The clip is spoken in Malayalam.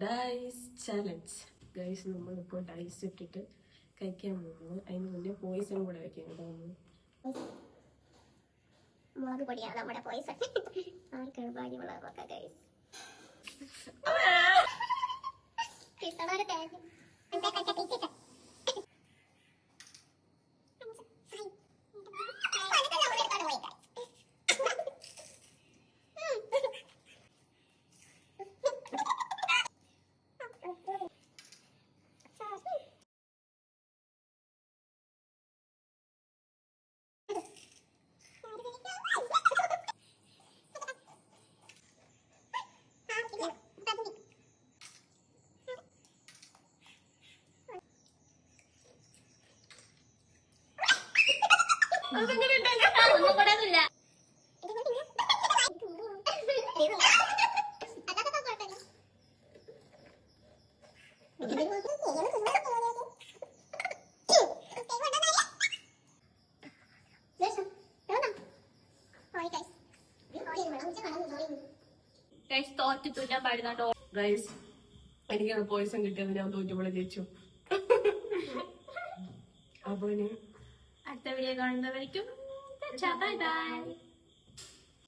Dyes challenge. ഗൈസ് നമ്മളിപ്പോൾ ഡൈസ് ഇട്ടിട്ട് കഴിക്കാൻ പോകുന്നു. അതിന് മുന്നേ പോയിസൺ കൂടെ വെക്കാൻ കേട്ടോ. മുളക് പൊടിയാണ് നമ്മുടെ പോയിസൺ. ആർക്കുപാടി മുളക് വെക്കാം ഗൈസ്. തോറ്റിട്ട് ഞാൻ പാടുന്നുണ്ടോ ഗൈസ്? എനിക്കാണ് പോയിസൺ കിട്ടിയത്. ഞാൻ തോറ്റുമ്പോൾ ജയിച്ചു. അപ്പൊ ഇനി അടുത്ത വീഡിയോ കാണുന്നവരിക്കും ബൈ ബൈ.